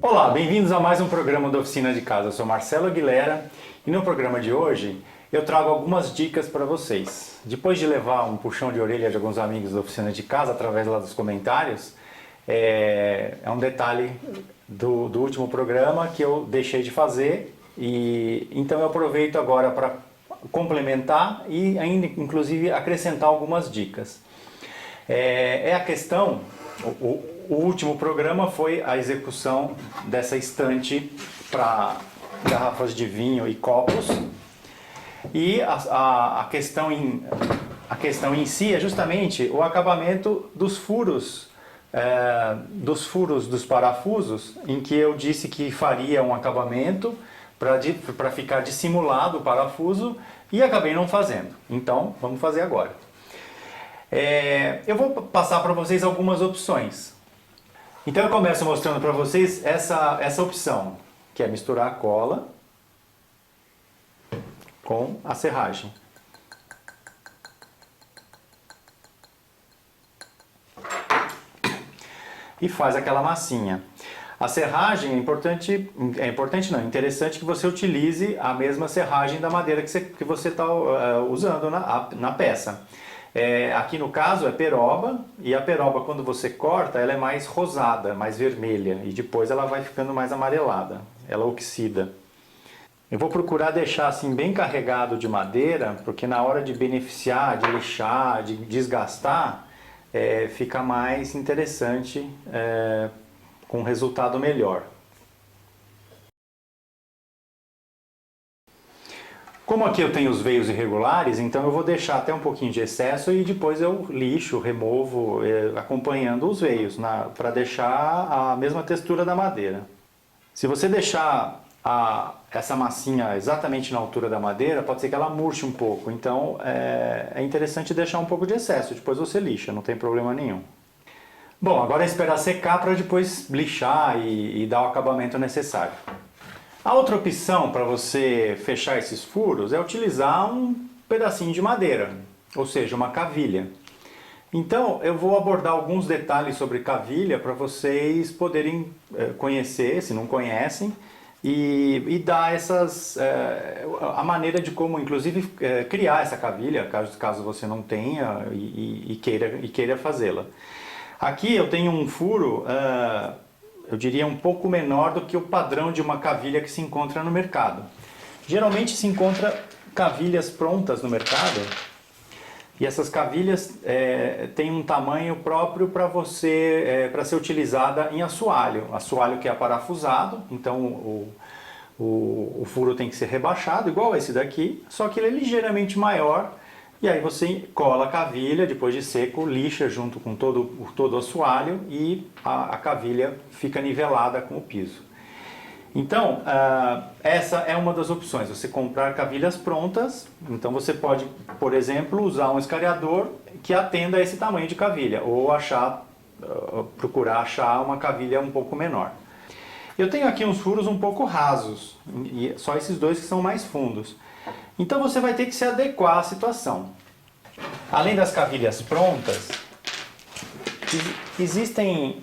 Olá, bem-vindos a mais um programa da Oficina de Casa. Eu sou Marcelo Aguilera e no programa de hoje eu trago algumas dicas para vocês. Depois de levar um puxão de orelha de alguns amigos da Oficina de Casa através lá dos comentários, é um detalhe do último programa que eu deixei de fazer e então eu aproveito agora para complementar e ainda inclusive acrescentar algumas dicas. A questão, o último programa foi a execução dessa estante para garrafas de vinho e copos. E a questão em si é justamente o acabamento dos furos dos parafusos, em que eu disse que faria um acabamento para ficar dissimulado o parafuso e acabei não fazendo. Então, vamos fazer agora. Eu vou passar para vocês algumas opções. Então eu começo mostrando para vocês essa opção, que é misturar a cola com a serragem. E faz aquela massinha. A serragem é interessante que você utilize a mesma serragem da madeira que você está usando na peça. Aqui no caso é peroba, e a peroba quando você corta ela é mais rosada, mais vermelha, e depois ela vai ficando mais amarelada, ela oxida. Eu vou procurar deixar assim bem carregado de madeira, porque na hora de beneficiar, de lixar, de desgastar, fica mais interessante, com um resultado melhor. Como aqui eu tenho os veios irregulares, então eu vou deixar até um pouquinho de excesso e depois eu lixo, removo, acompanhando os veios, para deixar a mesma textura da madeira. Se você deixar essa massinha exatamente na altura da madeira, pode ser que ela murche um pouco, então é interessante deixar um pouco de excesso, depois você lixa, não tem problema nenhum. Bom, agora é esperar secar para depois lixar e dar o acabamento necessário. A outra opção para você fechar esses furos é utilizar um pedacinho de madeira, ou seja, uma cavilha. Então eu vou abordar alguns detalhes sobre cavilha para vocês poderem conhecer, se não conhecem, e dar a maneira de como inclusive criar essa cavilha, caso você não tenha e queira fazê-la. Aqui eu tenho um furo, eu diria um pouco menor do que o padrão de uma cavilha que se encontra no mercado. Geralmente se encontra cavilhas prontas no mercado e essas cavilhas têm um tamanho próprio para ser utilizada em assoalho. Assoalho que é parafusado, então o furo tem que ser rebaixado, igual esse daqui, só que ele é ligeiramente maior. E aí você cola a cavilha, depois de seco, lixa junto com todo o assoalho e a cavilha fica nivelada com o piso. Então, essa é uma das opções, você comprar cavilhas prontas. Então você pode, por exemplo, usar um escariador que atenda a esse tamanho de cavilha, ou procurar achar uma cavilha um pouco menor. Eu tenho aqui uns furos um pouco rasos, e só esses dois que são mais fundos. Então você vai ter que se adequar à situação. Além das cavilhas prontas, existem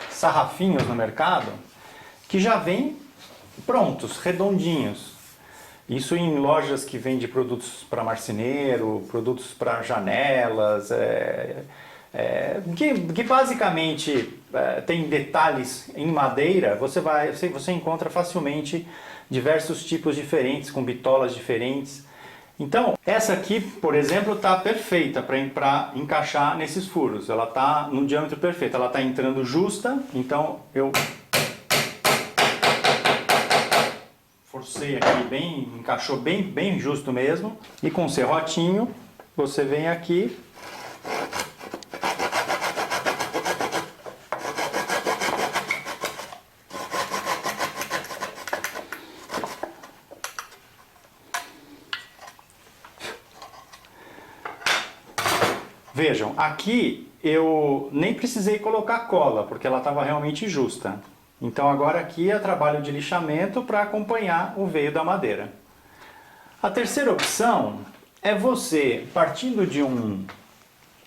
sarrafinhos no mercado que já vêm prontos, redondinhos. Isso em lojas que vendem produtos para marceneiro, produtos para janelas, que basicamente tem detalhes em madeira. Você encontra facilmente diversos tipos diferentes, com bitolas diferentes. Então, essa aqui, por exemplo, está perfeita para encaixar nesses furos. Ela está no diâmetro perfeito, ela está entrando justa, então eu forcei aqui bem, encaixou bem justo mesmo. E com o serrotinho, você vem aqui Vejam, aqui eu nem precisei colocar cola, porque ela estava realmente justa. Então agora aqui é trabalho de lixamento para acompanhar o veio da madeira. A terceira opção é você, partindo de um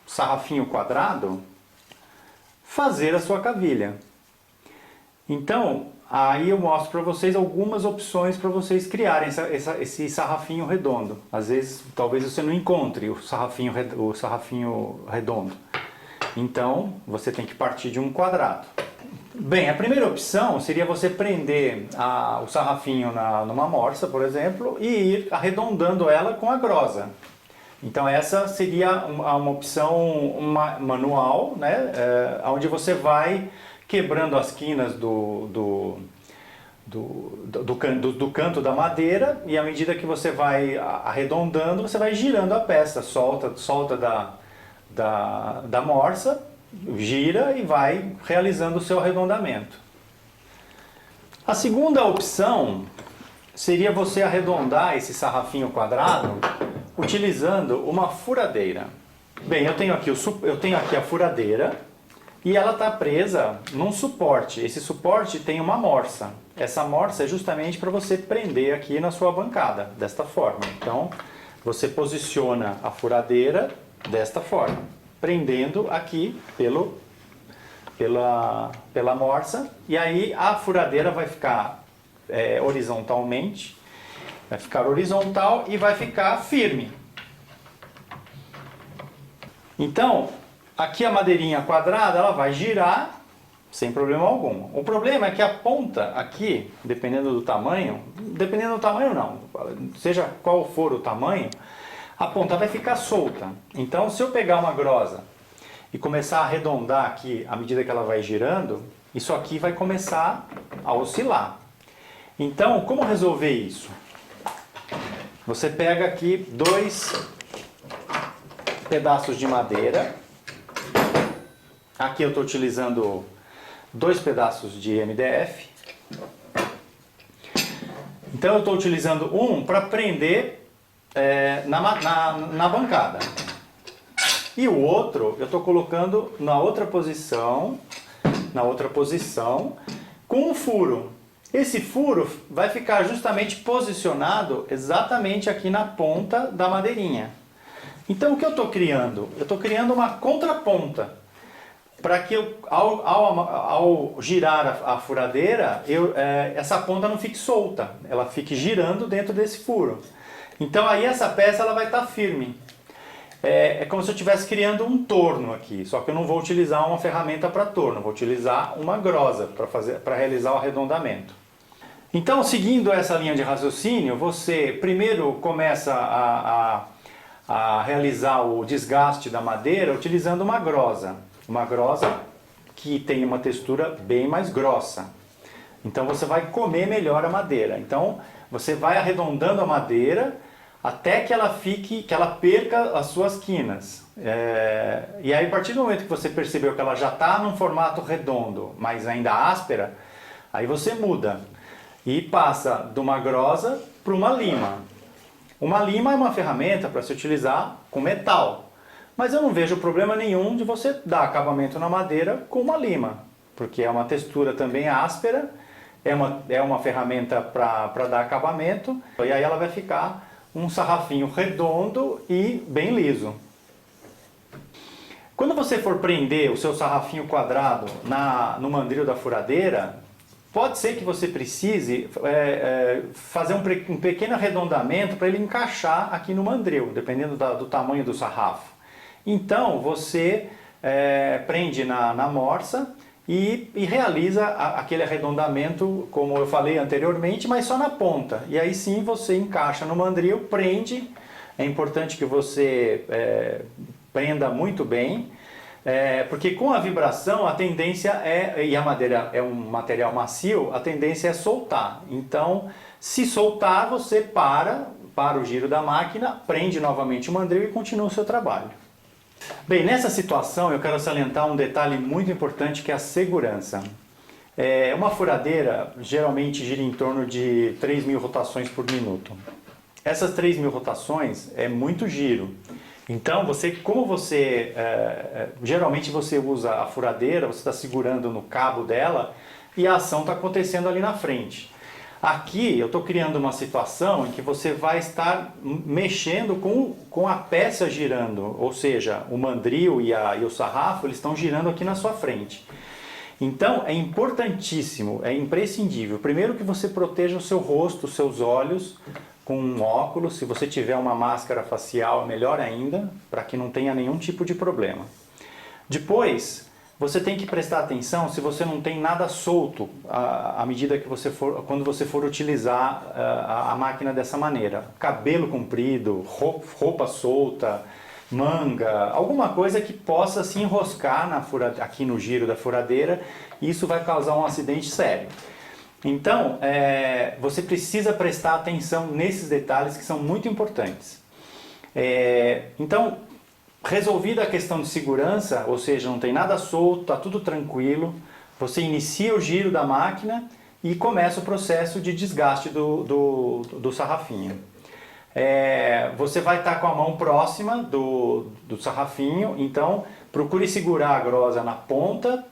sarrafinho quadrado, fazer a sua cavilha. Então, aí eu mostro para vocês algumas opções para vocês criarem esse sarrafinho redondo. Às vezes, talvez você não encontre o sarrafinho redondo. Então, você tem que partir de um quadrado. Bem, a primeira opção seria você prender o sarrafinho numa morsa, por exemplo, e ir arredondando ela com a grosa. Então essa seria uma opção manual, né, onde você vai quebrando as quinas do canto da madeira, e à medida que você vai arredondando, você vai girando a peça, solta da morsa, gira e vai realizando o seu arredondamento. A segunda opção seria você arredondar esse sarrafinho quadrado utilizando uma furadeira. Bem, eu tenho aqui a furadeira e ela está presa num suporte. Esse suporte tem uma morsa. Essa morsa é justamente para você prender aqui na sua bancada, desta forma. Então, você posiciona a furadeira desta forma, prendendo aqui pela morsa, e aí a furadeira vai ficar horizontalmente, vai ficar horizontal e vai ficar firme. Então, aqui a madeirinha quadrada, ela vai girar sem problema algum. O problema é que a ponta aqui, dependendo do tamanho não, seja qual for o tamanho, a ponta vai ficar solta. Então, se eu pegar uma grosa e começar a arredondar aqui à medida que ela vai girando, isso aqui vai começar a oscilar. Então, como resolver isso? Você pega aqui 2 pedaços de madeira. Aqui eu estou utilizando 2 pedaços de MDF. Então eu estou utilizando um para prender na bancada. E o outro eu estou colocando na outra posição com um furo. Esse furo vai ficar justamente posicionado exatamente aqui na ponta da madeirinha. Então o que eu estou criando? Eu estou criando uma contraponta, para que ao girar a furadeira, essa ponta não fique solta, ela fique girando dentro desse furo. Então aí essa peça ela vai estar firme. É como se eu estivesse criando um torno aqui, só que eu não vou utilizar uma ferramenta para torno, vou utilizar uma grosa para realizar o arredondamento. Então, seguindo essa linha de raciocínio, você primeiro começa a realizar o desgaste da madeira utilizando uma grosa que tem uma textura bem mais grossa. Então você vai comer melhor a madeira. Então você vai arredondando a madeira até que ela perca as suas quinas. E aí, a partir do momento que você percebeu que ela já está num formato redondo, mas ainda áspera, aí você muda e passa de uma grosa para uma lima. Uma lima é uma ferramenta para se utilizar com metal, mas eu não vejo problema nenhum de você dar acabamento na madeira com uma lima, porque é uma textura também áspera, é uma ferramenta para dar acabamento, e aí ela vai ficar um sarrafinho redondo e bem liso. Quando você for prender o seu sarrafinho quadrado no mandril da furadeira, pode ser que você precise fazer um pequeno arredondamento para ele encaixar aqui no mandril, dependendo do tamanho do sarrafo. Então você prende na morsa e realiza aquele arredondamento, como eu falei anteriormente, mas só na ponta. E aí sim você encaixa no mandril, prende. É importante que você prenda muito bem, porque com a vibração a tendência e a madeira é um material macio, a tendência é soltar. Então, se soltar, você para o giro da máquina, prende novamente o mandril e continua o seu trabalho. Bem, nessa situação eu quero salientar um detalhe muito importante, que é a segurança. Uma furadeira geralmente gira em torno de 3.000 rotações por minuto. Essas 3.000 rotações é muito giro. Então, geralmente você usa a furadeira, você está segurando no cabo dela e a ação está acontecendo ali na frente. Aqui eu estou criando uma situação em que você vai estar mexendo com a peça girando, ou seja, o mandril e o sarrafo, eles estão girando aqui na sua frente. Então é importantíssimo, é imprescindível, primeiro que você proteja o seu rosto, os seus olhos com um óculos, se você tiver uma máscara facial, melhor ainda, para que não tenha nenhum tipo de problema. Depois, você tem que prestar atenção se você não tem nada solto à medida que você for, quando você for utilizar a máquina dessa maneira. Cabelo comprido, roupa solta, manga, alguma coisa que possa se enroscar aqui no giro da furadeira, e isso vai causar um acidente sério. Então, você precisa prestar atenção nesses detalhes que são muito importantes. Então, resolvida a questão de segurança, ou seja, não tem nada solto, está tudo tranquilo, você inicia o giro da máquina e começa o processo de desgaste do sarrafinho. Você vai estar com a mão próxima do sarrafinho, então procure segurar a grosa na ponta,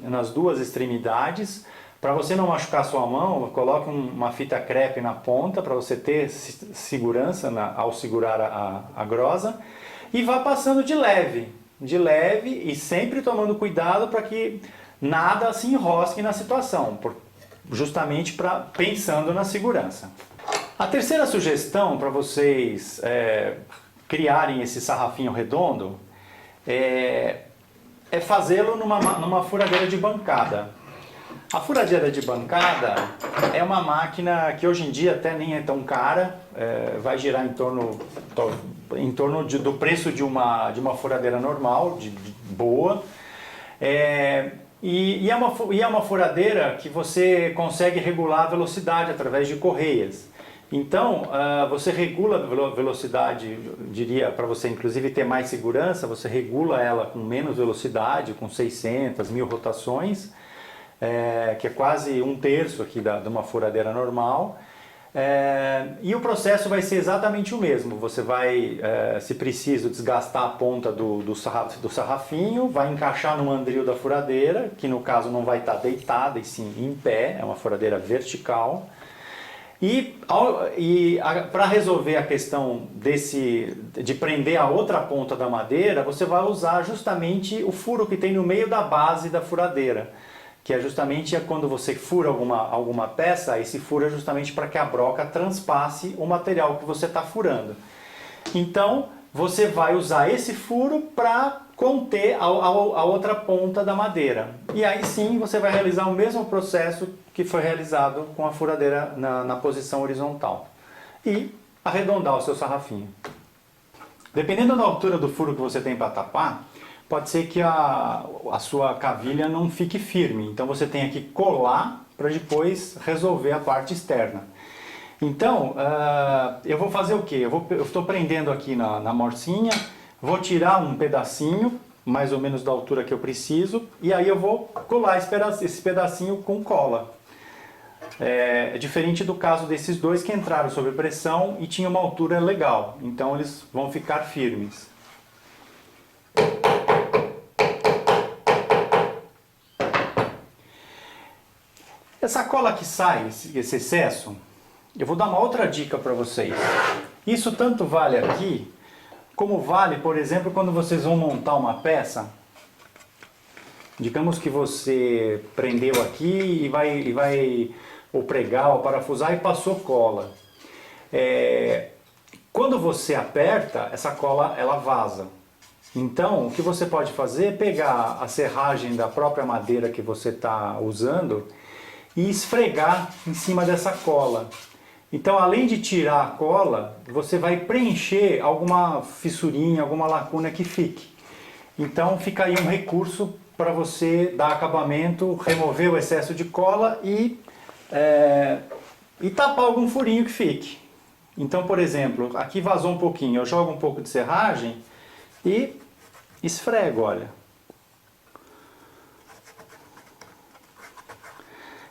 nas duas extremidades. Para você não machucar a sua mão, coloque uma fita crepe na ponta para você ter segurança ao segurar a grosa. E vá passando de leve e sempre tomando cuidado para que nada se enrosque na situação, justamente pensando na segurança. A terceira sugestão para vocês criarem esse sarrafinho redondo é fazê-lo numa furadeira de bancada. A furadeira de bancada é uma máquina que hoje em dia até nem é tão cara, vai girar em torno do preço de uma furadeira normal, boa. E é uma furadeira que você consegue regular a velocidade através de correias. Então, você regula a velocidade, diria, para você inclusive ter mais segurança, você regula ela com menos velocidade, com 600, 1000 rotações, que é quase um terço aqui de uma furadeira normal. E o processo vai ser exatamente o mesmo. Você vai, se preciso, desgastar a ponta do sarrafinho, vai encaixar no mandril da furadeira, que no caso não vai estar deitada e sim em pé, é uma furadeira vertical. E para resolver a questão de prender a outra ponta da madeira, você vai usar justamente o furo que tem no meio da base da furadeira, que é justamente quando você fura alguma peça, esse furo é justamente para que a broca transpasse o material que você está furando. Então, você vai usar esse furo para conter a outra ponta da madeira. E aí sim, você vai realizar o mesmo processo que foi realizado com a furadeira na posição horizontal. E arredondar o seu sarrafinho. Dependendo da altura do furo que você tem para tapar, pode ser que a sua cavilha não fique firme, então você tenha que colar para depois resolver a parte externa. Então, eu vou fazer o quê? Eu estou prendendo aqui na morcinha, vou tirar um pedacinho, mais ou menos da altura que eu preciso, e aí eu vou colar esse pedacinho com cola. É diferente do caso desses dois que entraram sob pressão e tinham uma altura legal, então eles vão ficar firmes. Essa cola que sai, esse excesso, eu vou dar uma outra dica para vocês. Isso tanto vale aqui, como vale, por exemplo, quando vocês vão montar uma peça. Digamos que você prendeu aqui e vai ou pregar ou parafusar e passou cola. Quando você aperta, essa cola ela vaza. Então, o que você pode fazer é pegar a serragem da própria madeira que você está usando e esfregar em cima dessa cola. Então, além de tirar a cola, você vai preencher alguma fissurinha, alguma lacuna que fique. Então, fica aí um recurso para você dar acabamento, remover o excesso de cola e tapar algum furinho que fique. Então, por exemplo, aqui vazou um pouquinho, eu jogo um pouco de serragem e esfrego, olha.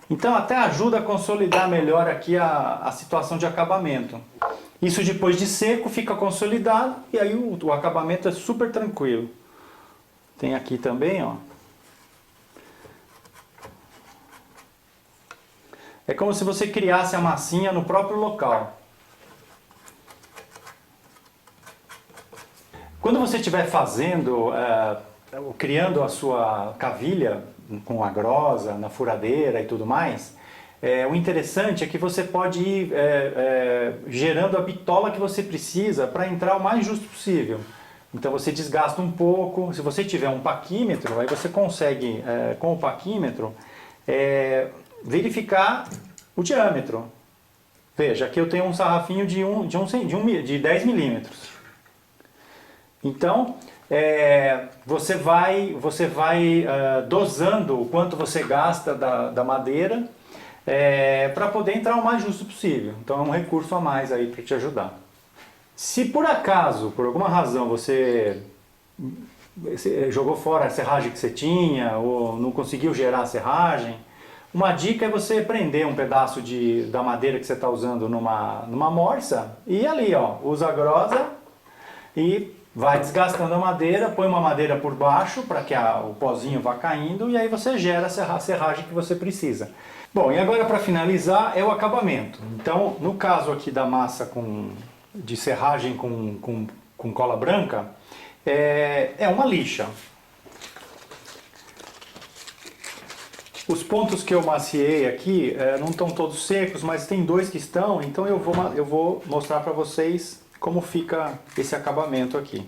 Então até ajuda a consolidar melhor aqui a situação de acabamento. Isso depois de seco fica consolidado e aí o acabamento é super tranquilo. Tem aqui também, ó. É como se você criasse a massinha no próprio local. Quando você estiver criando a sua cavilha com a grosa, na furadeira e tudo mais, o interessante é que você pode ir gerando a bitola que você precisa para entrar o mais justo possível. Então você desgasta um pouco. Se você tiver um paquímetro, aí você consegue, com o paquímetro, verificar o diâmetro. Veja, aqui eu tenho um sarrafinho de 10 milímetros. Então, você vai dosando o quanto você gasta da madeira para poder entrar o mais justo possível. Então é um recurso a mais aí para te ajudar. Se por acaso, por alguma razão, você jogou fora a serragem que você tinha ou não conseguiu gerar a serragem, uma dica é você prender um pedaço da madeira que você está usando numa morsa e ali, ó, usa a grosa e vai desgastando a madeira, põe uma madeira por baixo para que o pozinho vá caindo e aí você gera a serragem que você precisa. Bom, e agora para finalizar é o acabamento. Então, no caso aqui da massa de serragem com cola branca, é uma lixa. Os pontos que eu maciei aqui não estão todos secos, mas tem 2 que estão, então eu vou mostrar para vocês como fica esse acabamento aqui.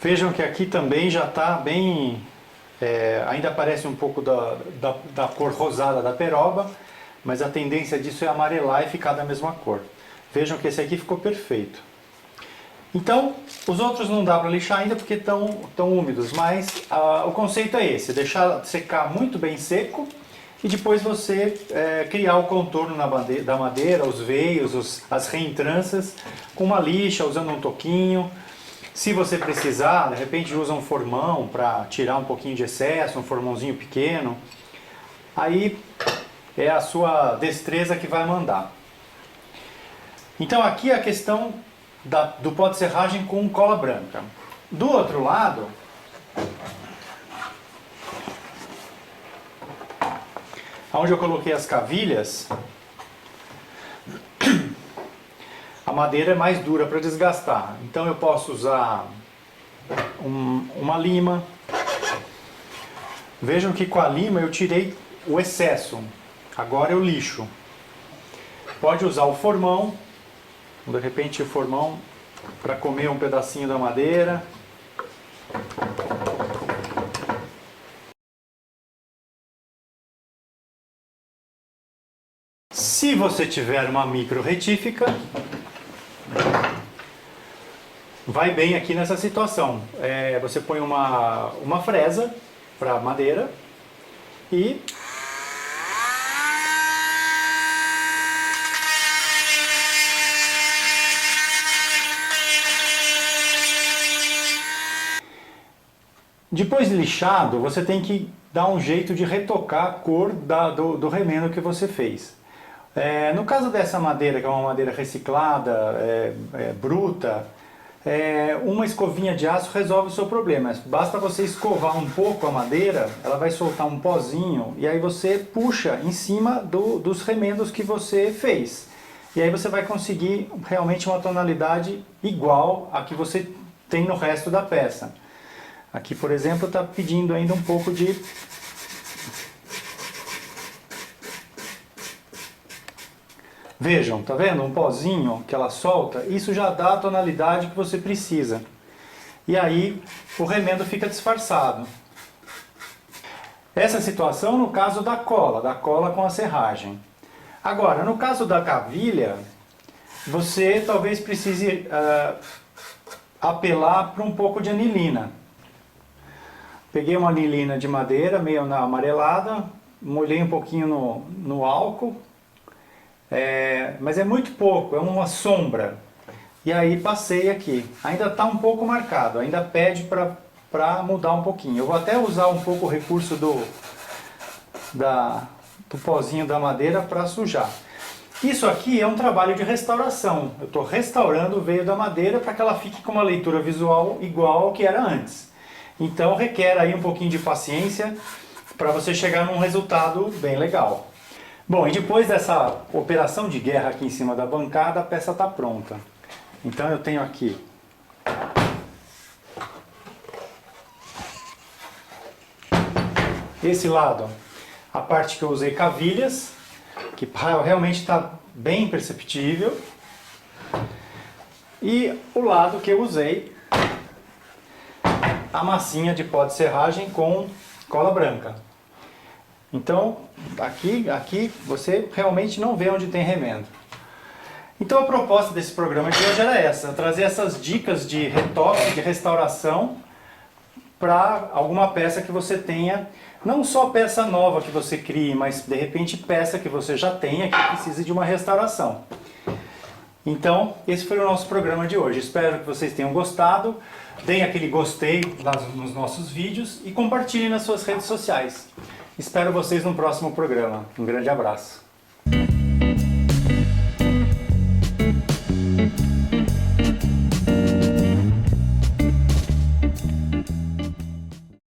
Vejam que aqui também já está bem, ainda aparece um pouco da cor rosada da peroba, mas a tendência disso é amarelar e ficar da mesma cor. Vejam que esse aqui ficou perfeito. Então, os outros não dá para lixar ainda porque estão úmidos, mas o conceito é esse, deixar secar muito bem seco e depois você criar o contorno da madeira, os veios, as reentranças, com uma lixa, usando um toquinho. Se você precisar, de repente usa um formão para tirar um pouquinho de excesso, um formãozinho pequeno. Aí é a sua destreza que vai mandar. Então aqui é a questão do pó de serragem com cola branca. Do outro lado, onde eu coloquei as cavilhas, a madeira é mais dura para desgastar. Então eu posso usar uma lima. Vejam que com a lima eu tirei o excesso. Agora eu lixo. Pode usar o formão. De repente o formão para comer um pedacinho da madeira. Se você tiver uma micro retífica, vai bem aqui nessa situação. Você põe uma fresa para madeira e depois de lixado, você tem que dar um jeito de retocar a cor do remendo que você fez. No caso dessa madeira, que é uma madeira reciclada, bruta, uma escovinha de aço resolve o seu problema. Basta você escovar um pouco a madeira, ela vai soltar um pozinho e aí você puxa em cima dos remendos que você fez. E aí você vai conseguir realmente uma tonalidade igual a que você tem no resto da peça. Aqui, por exemplo, está pedindo ainda um pouco de... Vejam, tá vendo? Um pozinho que ela solta, isso já dá a tonalidade que você precisa. E aí o remendo fica disfarçado. Essa situação no caso da cola com a serragem. Agora, no caso da cavilha, você talvez precise apelar para um pouco de anilina. Peguei uma anilina de madeira, meio amarelada, molhei um pouquinho no álcool, mas é muito pouco, é uma sombra. E aí passei aqui. Ainda está um pouco marcado, ainda pede para mudar um pouquinho. Eu vou até usar um pouco o recurso do pozinho da madeira para sujar. Isso aqui é um trabalho de restauração. Eu estou restaurando o veio da madeira para que ela fique com uma leitura visual igual ao que era antes. Então requer aí um pouquinho de paciência para você chegar num resultado bem legal. Bom, e depois dessa operação de guerra aqui em cima da bancada, a peça está pronta. Então eu tenho aqui esse lado, a parte que eu usei cavilhas, que realmente está bem perceptível, e o lado que eu usei a massinha de pó de serragem com cola branca. Então aqui você realmente não vê onde tem remendo. Então a proposta desse programa de hoje era essa, trazer essas dicas de retoque, de restauração para alguma peça que você tenha, não só peça nova que você crie, mas de repente peça que você já tenha que precise de uma restauração. Então, esse foi o nosso programa de hoje. Espero que vocês tenham gostado. Deem aquele gostei nos nossos vídeos e compartilhem nas suas redes sociais. Espero vocês no próximo programa. Um grande abraço.